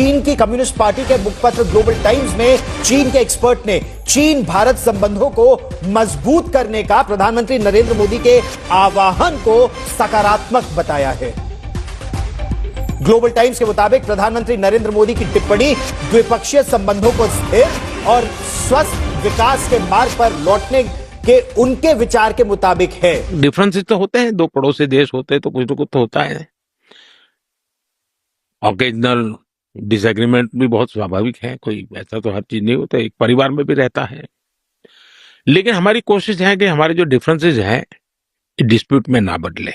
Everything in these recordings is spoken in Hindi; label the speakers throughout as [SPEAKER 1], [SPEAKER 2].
[SPEAKER 1] चीन की कम्युनिस्ट पार्टी के मुखपत्र ग्लोबल टाइम्स में चीन के एक्सपर्ट ने चीन भारत संबंधों को मजबूत करने का प्रधानमंत्री नरेंद्र मोदी के आह्वान को सकारात्मक बताया है। ग्लोबल टाइम्स के मुताबिक प्रधानमंत्री नरेंद्र मोदी की टिप्पणी द्विपक्षीय संबंधों को स्थिर और स्वस्थ विकास के मार्ग पर लौटने के उनके विचार के मुताबिक है।
[SPEAKER 2] डिफरेंसेस तो होते हैं, दो पड़ोसी देश होते हैं तो कुछ ना कुछ तो होता है। ऑकेजनल डिसएग्रीमेंट भी बहुत स्वाभाविक है, कोई ऐसा तो हर चीज नहीं होता, एक परिवार में भी रहता है। लेकिन हमारी कोशिश है कि हमारे जो डिफरेंसेस हैं डिस्प्यूट में ना बदले,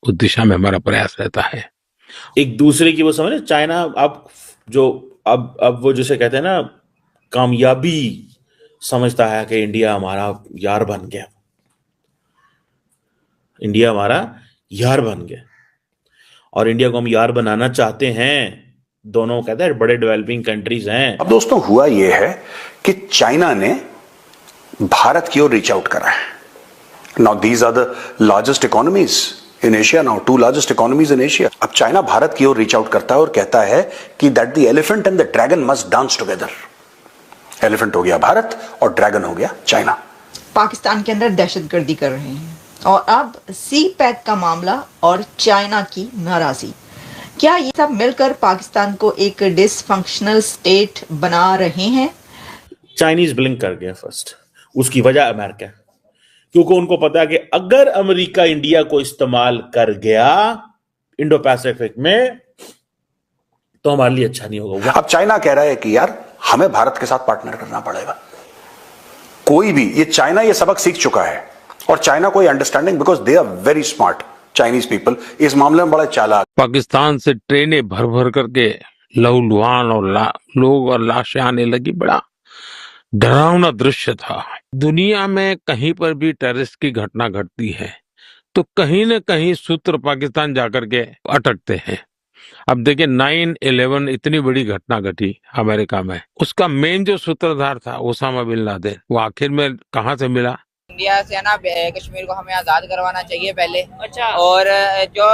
[SPEAKER 2] उस दिशा में हमारा प्रयास रहता है।
[SPEAKER 3] एक दूसरे की वो समझ, चाइना अब वो जैसे कहते हैं ना, कामयाबी समझता है कि इंडिया हमारा यार बन गया, इंडिया हमारा यार बन गया, और इंडिया को हम यार बनाना चाहते हैं। दोनों कहते हैं बड़े डेवलपिंग कंट्रीज हैं।
[SPEAKER 4] अब दोस्तों हुआ यह है कि चाइना ने भारत की ओर रीच आउट करा है। Now these are the largest economies in Asia, now 2 largest economies in Asia. अब चाइना भारत की ओर रीच आउट करता है और कहता है कि that the elephant and the dragon must dance together. Elephant हो गया भारत और ड्रैगन हो गया चाइना।
[SPEAKER 5] पाकिस्तान के अंदर दहशतगर्दी कर रहे हैं और अब सी पैक का मामला और चाइना की नाराजगी, क्या ये सब मिलकर पाकिस्तान को एक डिसफंक्शनल स्टेट बना रहे हैं?
[SPEAKER 3] चाइनीज ब्लिंक कर गया फर्स्ट, उसकी वजह अमेरिका, क्योंकि उनको पता है कि अगर अमेरिका इंडिया को इस्तेमाल कर गया इंडो पैसिफिक में तो हमारे लिए अच्छा नहीं होगा।
[SPEAKER 4] अब चाइना कह रहा है कि यार हमें भारत के साथ पार्टनर करना पड़ेगा। कोई भी, ये चाइना ये सबक सीख चुका है और चाइना को understanding, because they are very smart Chinese people, इस मामले में बड़ा चालाक।
[SPEAKER 2] पाकिस्तान से ट्रेनें भर भर करके लहूलुहान और लोग और लाशें आने लगी, बड़ा डरावना दृश्य था। दुनिया में कहीं पर भी टेररिस्ट की घटना घटती है तो कहीं न कहीं सूत्र पाकिस्तान जाकर के अटकते हैं। अब देखिए 9/11 इतनी बड़ी घटना घटी अमेरिका में, उसका मेन जो सूत्रधार था ओसामा बिन लादेन, वो आखिर में कहां से मिला?
[SPEAKER 6] इंडिया से ना कश्मीर को हमें आजाद करवाना चाहिए पहले। अच्छा। और जो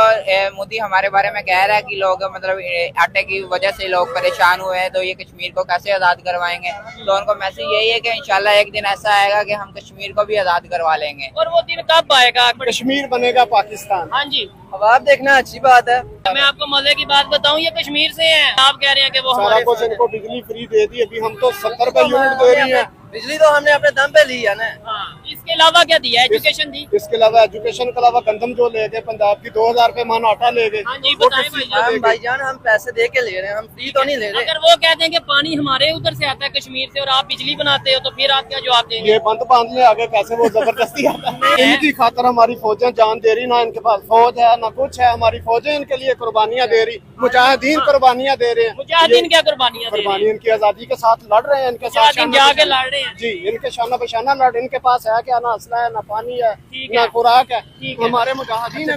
[SPEAKER 6] मोदी हमारे बारे में कह रहा है कि लोग मतलब आटे की वजह से लोग परेशान हुए हैं तो ये कश्मीर को कैसे आजाद करवाएंगे, तो उनको मैसेज यही है कि इंशाल्लाह एक दिन ऐसा आएगा कि हम कश्मीर को भी आजाद करवा लेंगे। और वो दिन कब आएगा?
[SPEAKER 7] कश्मीर बनेगा पाकिस्तान।
[SPEAKER 6] हाँ जी,
[SPEAKER 7] अब आप देखना, अच्छी बात है।
[SPEAKER 6] मैं आपको मजे की बात बताऊं, ये कश्मीर से हैं। आप कह रहे हैं कि वो
[SPEAKER 7] सारा कुछ इनको बिजली फ्री दे दी, अभी हम तो 70 रुपए यूनिट दे रही है। बिजली तो हमने अपने दम पे ली है ना।
[SPEAKER 6] हाँ, इसके अलावा क्या दिया? एजुकेशन दी।
[SPEAKER 7] इसके अलावा एजुकेशन के अलावा गंदम जो ले गए पंजाब की 2000 रुपए मन आटा ले गए।
[SPEAKER 6] हाँ जी, बताएं
[SPEAKER 7] भाईजान, हम पैसे दे के ले रहे हैं, हम फ्री तो नहीं ले रहे।
[SPEAKER 6] अगर वो कहते हैं कि पानी हमारे उधर से आता है कश्मीर से और आप बिजली बनाते हो तो फिर आप क्या जवाब देंगे?
[SPEAKER 7] ये बंद बांधने आगे पैसे वो जबरदस्ती आता है। इनकी खातर हमारी फौजें जान दे रही, ना इनके पास फौज है ना कुछ है। हमारी फौजें इनके लिए कुर्बानियां दे रही, मुजाहिदीन कुर्बानियां दे रहे हैं।
[SPEAKER 6] मुजाहिदीन क्या कुर्बानियां दे रहे हैं?
[SPEAKER 7] कुर्बानी इनकी आजादी के साथ लड़ रहे हैं, इनके साथ
[SPEAKER 6] जाके लड़ रहे हैं
[SPEAKER 7] जी, इनके शाना बशाना लड़। इनके पास है क्या? ना असला है, ना पानी है, ना खुराक है। हमारे मुजाहिदीन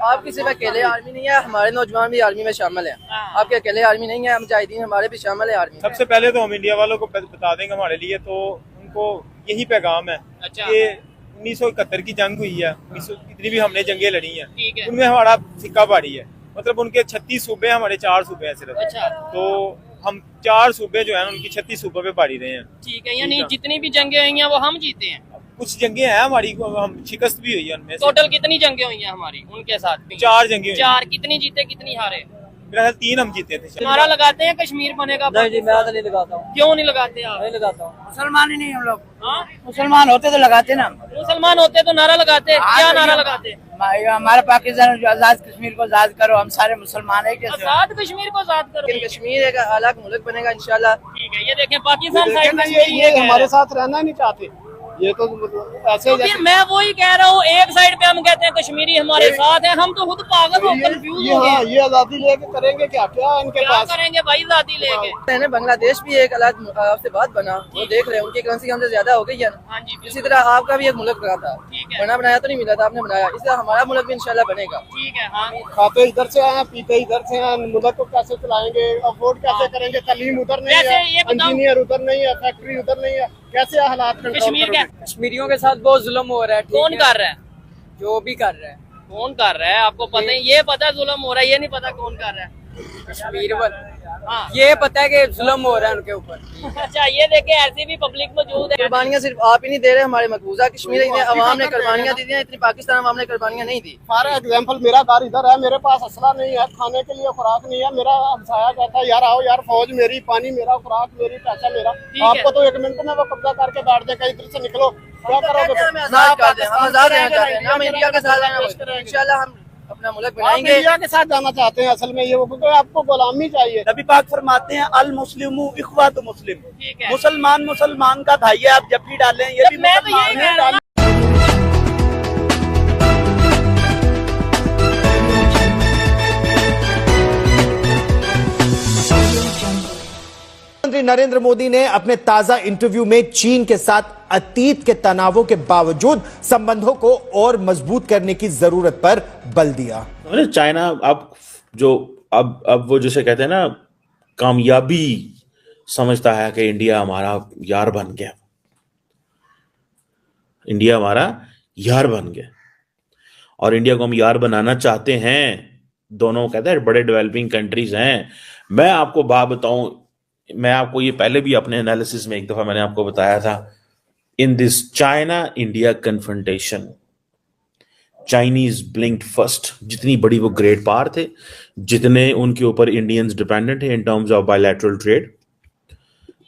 [SPEAKER 8] आप किसी में अकेले आर्मी नहीं है, हमारे नौजवान भी आर्मी में शामिल है। आपके अकेले आर्मी नहीं है, मुजाहिदीन हमारे भी शामिल है आर्मी।
[SPEAKER 9] सबसे पहले तो हम इंडिया वालों को बता देंगे, हमारे लिए तो उनको यही पैगाम है कि 1971 की जंग हुई है, इतनी भी हमने जंगें लड़ी हैं, उनमें हमारा सिक्का भारी है। मतलब उनके 36 सूबे, हमारे 4 सूबे हैं सिर्फ। अच्छा। तो हम 4 सूबे जो है उनकी 36 सूबों पे भारी रहे हैं।
[SPEAKER 6] ठीक है, यानी जितनी भी जंगें हुई हैं वो हम जीते हैं।
[SPEAKER 9] कुछ जंगें हैं हमारी, हम शिकस्त भी हुई है उनमें।
[SPEAKER 6] टोटल कितनी जंगें हुई हैं हमारी उनके साथ?
[SPEAKER 9] 4 जंगें।
[SPEAKER 6] 4? कितनी जीते कितनी हारे?
[SPEAKER 9] फिलहाल 3 हम जीते थे।
[SPEAKER 6] नारा लगाते हैं कश्मीर बनेगा?
[SPEAKER 8] नहीं जी, मैं तो नहीं लगाता हूँ।
[SPEAKER 6] क्यों नहीं लगाते आप?
[SPEAKER 8] नहीं लगाता हूँ,
[SPEAKER 7] मुसलमान ही नहीं हम लोग।
[SPEAKER 8] मुसलमान होते तो लगाते ना।
[SPEAKER 6] मुसलमान होते तो नारा लगाते। क्या नारा लगाते?
[SPEAKER 8] हमारा पाकिस्तान आजाद कश्मीर को आजाद करो, हम सारे मुसलमान है।
[SPEAKER 6] आजाद कश्मीर को आजाद करो।
[SPEAKER 8] कश्मीर एक अलग मुल्क बनेगा इंशाल्लाह।
[SPEAKER 6] ठीक है, ये देखें पाकिस्तान साइड में
[SPEAKER 7] ये हमारे साथ रहना नहीं चाहते, ये तो ऐसे
[SPEAKER 6] तो फिर मैं वही कह रहा हूँ, एक साइड पे हम कहते हैं कश्मीरी हमारे साथ है, हम तो खुद पागल हो, कंफ्यूज हो गए।
[SPEAKER 7] ये आजादी लेके करेंगे क्या? क्या इनके पास
[SPEAKER 6] करेंगे भाई आजादी लेके?
[SPEAKER 8] बांग्लादेश भी एक अलग से बात बना, वो देख रहे हैं, उनकी करेंसी हमसे ज्यादा हो गई है ना।
[SPEAKER 6] हाँ जी,
[SPEAKER 8] इसी तरह आपका भी एक मुल्क बना था, बना बनाया तो नहीं मिला था, आपने बनाया, इस तरह हमारा मुल्क भी इंशाल्लाह बनेगा।
[SPEAKER 6] ठीक है। हाँ,
[SPEAKER 7] खाते इधर से हैं, पीते इधर से हैं, मुल्क को कैसे चलाएंगे, अफोर्ड कैसे करेंगे? तालीम उधर नहीं है, इंजीनियर उधर नहीं है, फैक्ट्री उधर नहीं है, कैसे हालात
[SPEAKER 6] कश्मीर के?
[SPEAKER 8] कश्मीरियों के साथ बहुत जुल्म हो रहा है।
[SPEAKER 6] कौन कर रहा है?
[SPEAKER 8] जो भी कर रहा है।
[SPEAKER 6] कौन कर रहा है आपको पता है? ये पता जुल्म हो रहा है, ये नहीं पता कौन कर रहा है।
[SPEAKER 8] कश्मीर ये पता है कि जुल्म हो रहा है उनके ऊपर।
[SPEAKER 10] अच्छा, ये देखे ऐसे भी पब्लिक मौजूद है।
[SPEAKER 8] कुर्बानियां सिर्फ आप ही नहीं दे रहे, हमारे मकबूजा कश्मीर अवाम ने कुर्बानियां दी हैं, इतनी पाकिस्तान अवाम ने कुर्बानियां नहीं दी।
[SPEAKER 7] फॉर एग्जाम्पल मेरा घर इधर है, मेरे पास असला नहीं है, खाने के लिए खुराक नहीं है, मेरा हमसाया कहता है यार आओ यार, फौज मेरी, पानी मेरा, खुराक मेरी, पैसा मेरा। आपको तो 1 मिनट में वो कब्जा करके बैठ देगा, इधर से निकलो, क्या करोगे?
[SPEAKER 8] हम आजाद रहना चाहते हैं, हम इंडिया के साथ रहना, इंशाल्लाह हम अपना मुल्क बनाएंगे।
[SPEAKER 7] इंडिया के साथ जाना चाहते हैं असल में, ये वो आपको गुलामी चाहिए।
[SPEAKER 11] नबी पाक फरमाते हैं अल मुस्लिमु इख्वातु मुस्लिम, मुसलमान मुसलमान का भाई है। आप जब भी डालें ये भी मुसलमान है, डालें।
[SPEAKER 1] प्रधानमंत्री नरेंद्र मोदी ने अपने ताजा इंटरव्यू में चीन के साथ अतीत के तनावों के बावजूद संबंधों को और मजबूत करने की जरूरत पर बल दिया।
[SPEAKER 3] चाइना अब वो जैसे कहते हैं ना, कामयाबी समझता है कि इंडिया हमारा यार बन गया, इंडिया हमारा यार बन गया, और इंडिया को हम यार बनाना चाहते हैं। दोनों कहते हैं बड़े डेवलपिंग कंट्रीज हैं। मैं आपको बात बताऊं, मैं आपको ये पहले भी अपने एनालिसिस में एक दफा मैंने आपको बताया था, in this China India confrontation Chinese ब्लिंक्ड first. जितनी बड़ी वो ग्रेट पावर थे, जितने उनके ऊपर इंडियंस डिपेंडेंट है in terms of bilateral trade,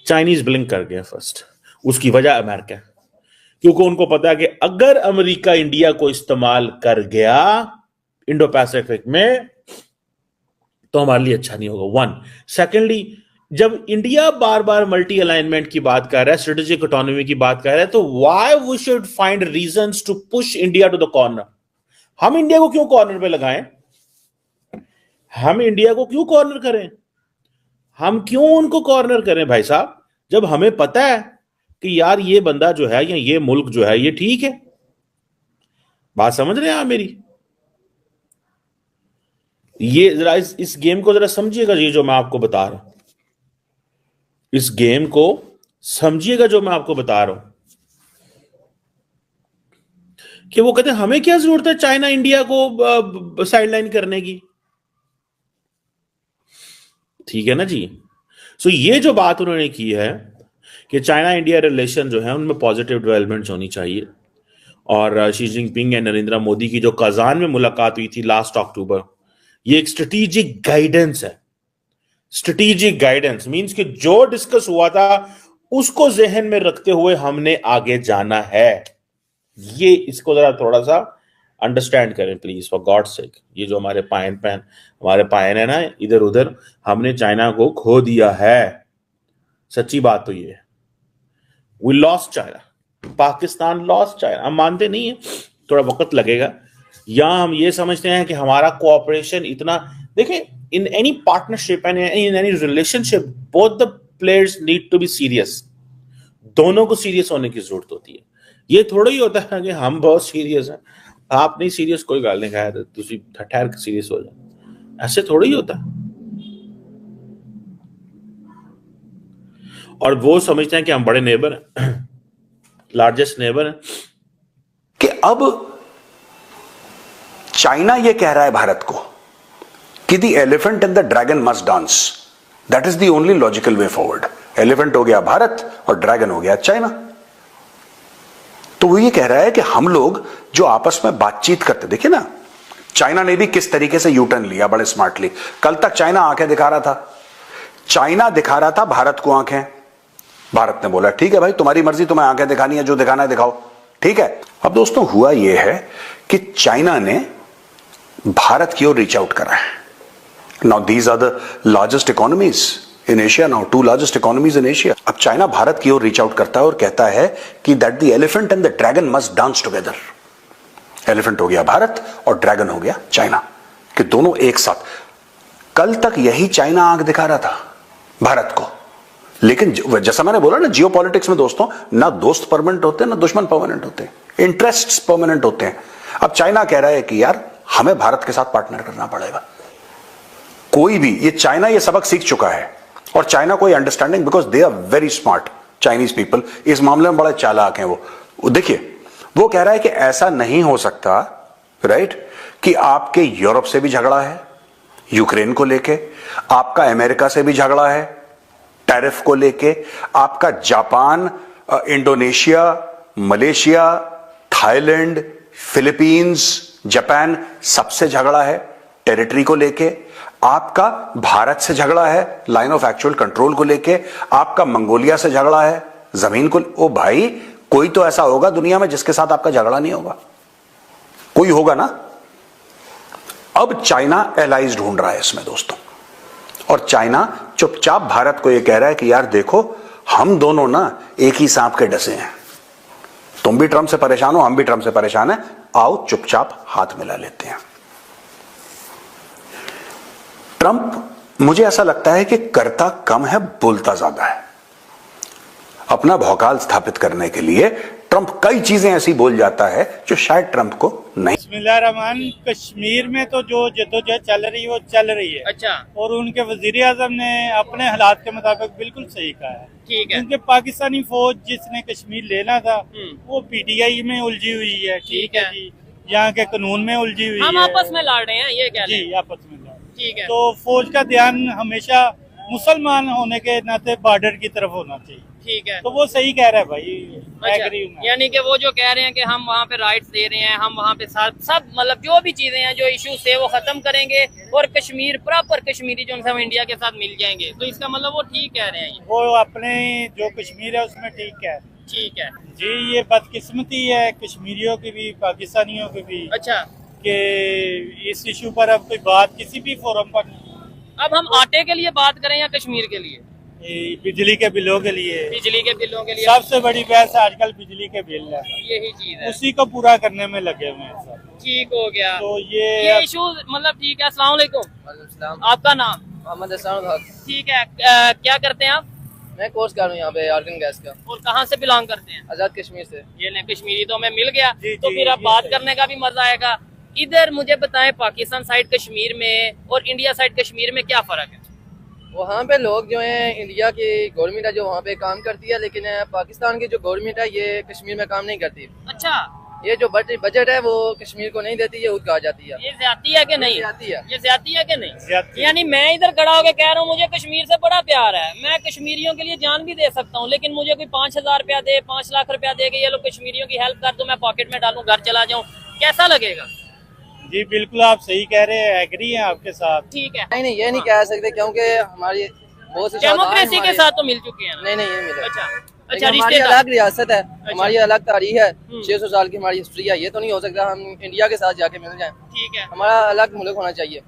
[SPEAKER 3] Chinese blink कर गए फर्स्ट। उसकी वजह अमेरिका, क्योंकि उनको पता है कि अगर अमेरिका इंडिया को इस्तेमाल कर गया इंडो पैसिफिक में तो हमारे लिए अच्छा नहीं होगा। 1 सेकेंडली, जब इंडिया बार बार मल्टी अलाइनमेंट की बात कर रहा है, स्ट्रेटेजिक ऑटोनॉमी की बात कर रहा है, तो why we should find reasons to push India to the corner. हम इंडिया को क्यों कॉर्नर पे लगाएं? हम इंडिया को क्यों कॉर्नर करें? हम क्यों उनको कॉर्नर करें भाई साहब, जब हमें पता है कि यार ये बंदा जो है या ये मुल्क जो है ये ठीक है। बात समझ रहे हैं आप मेरी? ये जरा इस गेम को जरा समझिएगा, ये जो मैं आपको बता रहा हूं, इस गेम को समझिएगा जो मैं आपको बता रहा हूं, कि वो कहते हैं हमें क्या जरूरत है चाइना इंडिया को साइडलाइन करने की। ठीक है ना जी। सो ये जो बात उन्होंने की है कि चाइना इंडिया रिलेशन जो है उनमें पॉजिटिव डेवलपमेंट्स होनी चाहिए, और Xi Jinping and Narendra Modi की जो कजान में मुलाकात हुई थी लास्ट अक्टूबर, ये एक स्ट्रेटेजिक गाइडेंस है। स्ट्रेटेजिक गाइडेंस मींस कि जो डिस्कस हुआ था उसको जहन में रखते हुए हमने आगे जाना है। ये इसको जरा थोड़ा सा अंडरस्टैंड करें प्लीज, फॉर गॉड सेक। ये जो हमारे पायन है ना इधर उधर, हमने चाइना को खो दिया है। सच्ची बात तो ये है, we lost China, Pakistan lost China. हम मानते नहीं है, थोड़ा वक्त लगेगा। या हम ये समझते हैं कि हमारा कोऑपरेशन इतना, देखिए in any partnership and in any relationship both the players need to be serious. दोनों को सीरियस होने की जरूरत होती है। ये थोड़ा ही होता है कि हम बहुत सीरियस हैं, आप नहीं सीरियस, कोई गाल नहीं खाया, तुसी ठहर के सीरियस हो जाओ, ऐसे थोड़ा ही होता है। और वो समझते हैं कि हम बड़े नेबर हैं, लार्जेस्ट नेबर हैं।
[SPEAKER 4] कि अब चाइना ये कह रहा है भारत को कि the elephant and the dragon must dance, that is the only logical way forward. Elephant हो गया भारत और ड्रैगन हो गया चाइना। तो वो ये कह रहा है कि हम लोग जो आपस में बातचीत करते, देखिए ना चाइना ने भी किस तरीके से यूटर्न लिया बड़े स्मार्टली। कल तक चाइना आंखें दिखा रहा था, चाइना दिखा रहा था भारत को आंखें। भारत ने बोला ठीक है भाई तुम्हारी मर्जी, तुम्हें आंखें दिखानी है, जो दिखाना है दिखाओ, ठीक है। अब दोस्तों हुआ यह है कि चाइना ने भारत की ओर रीच आउट करा है। Now these are the largest economies in Asia, now 2 largest economies in Asia. अब चाइना भारत की ओर रीच आउट करता है और कहता है कि that the elephant and the dragon must dance together. Elephant हो गया भारत और ड्रैगन हो गया चाइना, कि दोनों एक साथ। कल तक यही चाइना आंख दिखा रहा था भारत को, लेकिन जैसा मैंने बोला ना, जियो पॉलिटिक्स में दोस्तों ना दोस्त परमानेंट होते हैं ना दुश्मन परमानेंट होते हैं, इंटरेस्ट्स परमानेंट होते हैं। अब चाइना कह रहा है कि यार हमें भारत के साथ पार्टनर करना पड़ेगा। कोई भी, ये चाइना ये सबक सीख चुका है, और चाइना कोई understanding, because they are very smart Chinese people, इस मामले में बड़े चालाक हैं वो। देखिए वो कह रहा है कि ऐसा नहीं हो सकता, राइट, कि आपके यूरोप से भी झगड़ा है यूक्रेन को लेके, आपका अमेरिका से भी झगड़ा है टैरिफ को लेके, आपका Japan, Indonesia, Malaysia, Thailand, Philippines, Japan सबसे झगड़ा है टेरिटरी को लेके, आपका भारत से झगड़ा है लाइन ऑफ एक्चुअल कंट्रोल को लेके, आपका मंगोलिया से झगड़ा है जमीन को। ओ भाई, कोई तो ऐसा होगा दुनिया में जिसके साथ आपका झगड़ा नहीं होगा, कोई होगा ना। अब चाइना एलाइज ढूंढ रहा है इसमें दोस्तों, और चाइना चुपचाप भारत को यह कह रहा है कि यार देखो, हम दोनों ना एक ही सांप के डसे हैं, तुम भी ट्रंप से परेशान हो, हम भी ट्रंप से परेशान हैं, आओ चुपचाप हाथ मिला लेते हैं। ट्रंप, मुझे ऐसा लगता है कि करता कम है, बोलता ज्यादा है। अपना भौकाल स्थापित करने के लिए ट्रंप कई चीजें ऐसी बोल जाता है जो शायद ट्रंप को नहीं।
[SPEAKER 12] बिस्मिल्लाहिर्रहमान, कश्मीर में तो जो जद्दोजहद चल रही है वो चल रही है।
[SPEAKER 10] अच्छा।
[SPEAKER 12] और उनके वजीर आजम ने अपने हालात के मुताबिक बिल्कुल सही कहा है।
[SPEAKER 10] ठीक है।
[SPEAKER 12] क्योंकि पाकिस्तानी फौज जिसने कश्मीर लेना था वो पीटीआई में उलझी हुई है। ठीक है जी, यहाँ के कानून में उलझी हुई है।
[SPEAKER 10] हम आपस में लड़ रहे हैं, ये कह रहे हैं।
[SPEAKER 12] जी, आपस में लड़।
[SPEAKER 10] ठीक है।
[SPEAKER 12] तो फौज का ध्यान हमेशा मुसलमान होने के नाते बॉर्डर की तरफ होना चाहिए।
[SPEAKER 10] ठीक है।
[SPEAKER 12] तो वो सही कह रहा है भाई,
[SPEAKER 10] अच्छा,
[SPEAKER 12] एग्री हूं मैं।
[SPEAKER 10] यानी कि वो जो कह रहे हैं कि हम वहाँ पे राइट्स दे रहे हैं, हम वहाँ पे सब मतलब जो भी चीजें हैं, जो इश्यूज थे वो खत्म करेंगे और कश्मीर प्रॉपर कश्मीरी जो हम इंडिया के साथ मिल जाएंगे, तो इसका मतलब वो ठीक कह रहे हैं।
[SPEAKER 12] वो अपने जो कश्मीर है उसमें ठीक है।
[SPEAKER 10] ठीक है
[SPEAKER 12] जी, ये बदकिस्मती है कश्मीरियों की भी, पाकिस्तानियों की भी।
[SPEAKER 10] अच्छा।
[SPEAKER 12] कि इस इशू पर अब कोई बात किसी भी फोरम पर नहीं।
[SPEAKER 10] अब हम आटे के लिए बात करें या कश्मीर के लिए?
[SPEAKER 12] बिजली के बिलों के लिए।
[SPEAKER 10] बिजली के बिलों के लिए
[SPEAKER 12] सबसे बड़ी बहस आजकल बिजली के बिल है,
[SPEAKER 10] यही चीज है,
[SPEAKER 12] उसी को पूरा करने में लगे हुए हैं सब।
[SPEAKER 10] ठीक हो गया।
[SPEAKER 12] तो
[SPEAKER 10] ये इशू मतलब ठीक है। अस्सलाम वालेकुम, आपका नाम?
[SPEAKER 8] मोहम्मद हसन हक।
[SPEAKER 10] ठीक है। क्या करते हैं आप?
[SPEAKER 8] मैं कोर्स कर रहा हूँ यहाँ पे आर्गन गैस का।
[SPEAKER 10] और कहाँ से बिलोंग करते हैं?
[SPEAKER 8] आजाद कश्मीर से।
[SPEAKER 10] ये ले, कश्मीरी तो हमें मिल गया। तो
[SPEAKER 12] जी,
[SPEAKER 10] फिर अब बात करने का भी मजा आएगा। इधर मुझे बताएं, पाकिस्तान साइड कश्मीर में और इंडिया साइड कश्मीर में क्या फर्क है?
[SPEAKER 8] वहाँ पे लोग जो हैं, इंडिया की गवर्नमेंट है जो वहाँ पे काम करती है, लेकिन पाकिस्तान की जो गवर्नमेंट है ये कश्मीर में काम नहीं करती।
[SPEAKER 10] अच्छा।
[SPEAKER 8] ये जो बजट है वो कश्मीर को नहीं देती, ये खुद आ जाती है।
[SPEAKER 10] ये ज्यादती है कि नहीं?
[SPEAKER 8] ज्यादती है।
[SPEAKER 10] ये ज्यादती है कि नहीं?
[SPEAKER 12] ज्यादती।
[SPEAKER 10] यानी मैं इधर खड़ा होकर कह रहा हूँ मुझे कश्मीर से बड़ा प्यार है, मैं कश्मीरियों के लिए जान भी दे सकता हूँ, लेकिन मुझे कोई 5,000 रुपया दे, 5 लाख रुपया दे के ये लोग कश्मीरियों की हेल्प कर दो, मैं पॉकेट में डालूं, घर चला जाऊँ, कैसा लगेगा?
[SPEAKER 12] जी बिल्कुल, आप सही कह रहे हैं, एग्री हैं आपके साथ।
[SPEAKER 10] ठीक है।
[SPEAKER 8] नहीं, ये नहीं कह सकते क्योंकि हमारी बहुत सी
[SPEAKER 10] डेमोक्रेसी के साथ तो मिल चुके हैं।
[SPEAKER 8] नहीं, ये मिले।
[SPEAKER 10] अच्छा।
[SPEAKER 8] अच्छा,
[SPEAKER 10] अच्छा,
[SPEAKER 8] हमारी अलग रियासत है, हमारी अलग तारीख है, 600 साल की हमारी हिस्ट्री है। ये तो नहीं हो सकता हम इंडिया के साथ जाके मिल जाएं।
[SPEAKER 10] ठीक है।
[SPEAKER 8] हमारा अलग मुल्क होना चाहिए।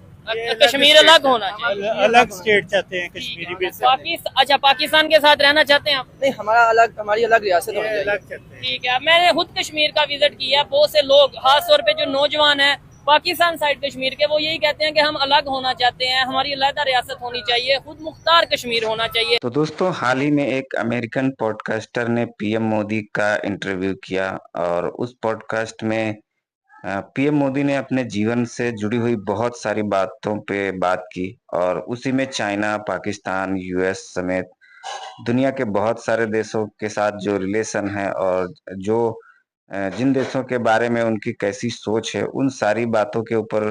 [SPEAKER 10] कश्मीर अलग होना चाहिए।
[SPEAKER 12] अलग स्टेट चाहते हैं कश्मीरी भी।
[SPEAKER 10] अच्छा, पाकिस्तान के साथ रहना चाहते हैं आप?
[SPEAKER 8] नहीं, हमारी अलग रियासत होनी चाहिए।
[SPEAKER 10] ठीक है। मैंने खुद कश्मीर का विजिट किया। बहुत से लोग, खास तौर पे जो नौजवान है पाकिस्तान साइड कश्मीर के, वो यही कहते हैं कि हम अलग होना चाहते हैं, हमारी अलग रियासत होनी चाहिए, खुद मुख्तार कश्मीर होना चाहिए।
[SPEAKER 13] तो दोस्तों, हाल ही में एक अमेरिकन पॉडकास्टर ने पीएम मोदी का इंटरव्यू किया और उस पॉडकास्ट में पीएम मोदी ने अपने जीवन से जुड़ी हुई बहुत सारी बातों पे बात की और उसी में चाइना, पाकिस्तान, यूएस समेत दुनिया के बहुत सारे देशों के साथ जो रिलेशन है और जो जिन देशों के बारे में उनकी कैसी सोच है, उन सारी बातों के ऊपर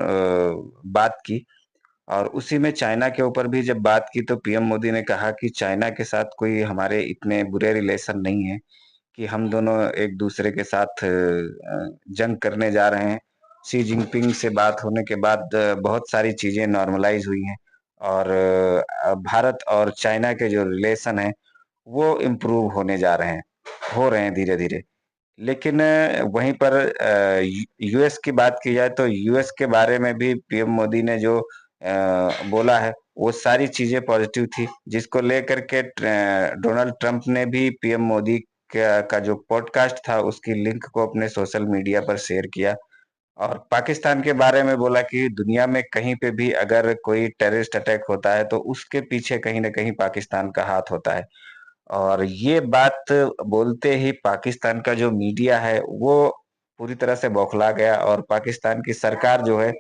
[SPEAKER 13] बात की। और उसी में चाइना के ऊपर भी जब बात की तो पीएम मोदी ने कहा कि चाइना के साथ कोई हमारे इतने बुरे रिलेशन नहीं है कि हम दोनों एक दूसरे के साथ जंग करने जा रहे हैं। शी जिनपिंग से बात होने के बाद बहुत सारी चीजें नॉर्मलाइज हुई हैं और भारत और चाइना के जो रिलेशन है वो इम्प्रूव होने जा रहे हैं, हो रहे हैं धीरे धीरे। लेकिन वहीं पर यूएस की बात की जाए तो यूएस के बारे में भी पीएम मोदी ने जो बोला है वो सारी चीजें पॉजिटिव थी, जिसको लेकर के डोनाल्ड ट्रंप ने भी पीएम मोदी का जो पॉडकास्ट था उसकी लिंक को अपने सोशल मीडिया पर शेयर किया और पाकिस्तान के बारे में बोला कि दुनिया में कहीं पे भी अगर कोई टेररिस्ट अटैक होता है तो उसके पीछे कहीं ना कहीं पाकिस्तान का हाथ होता है। और ये बात बोलते ही पाकिस्तान का जो मीडिया है वो पूरी तरह से बौखला गया और पाकिस्तान की सरकार जो है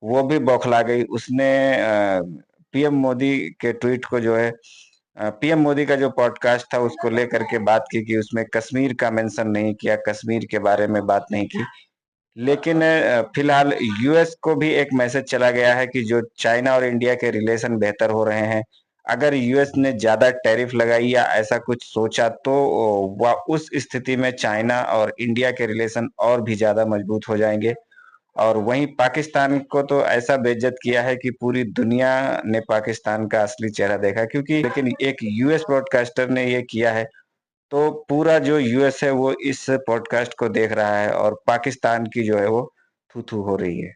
[SPEAKER 13] वो भी बौखला गई। उसने पीएम मोदी के ट्वीट को जो है, पीएम मोदी का जो पॉडकास्ट था उसको लेकर के बात की कि उसमें कश्मीर का मेंशन नहीं किया, कश्मीर के बारे में बात नहीं की। लेकिन फिलहाल यूएस को भी एक मैसेज चला गया है कि जो चाइना और इंडिया के रिलेशन बेहतर हो रहे हैं, अगर यूएस ने ज्यादा टैरिफ लगाई या ऐसा कुछ सोचा तो वह उस स्थिति में चाइना और इंडिया के रिलेशन और भी ज्यादा मजबूत हो जाएंगे। और वहीं पाकिस्तान को तो ऐसा बेइज्जत किया है कि पूरी दुनिया ने पाकिस्तान का असली चेहरा देखा, क्योंकि लेकिन एक यूएस ब्रॉडकास्टर ने ये किया है तो पूरा जो यूएस है वो इस पॉडकास्ट को देख रहा है और पाकिस्तान की जो है वो थू थू हो रही है।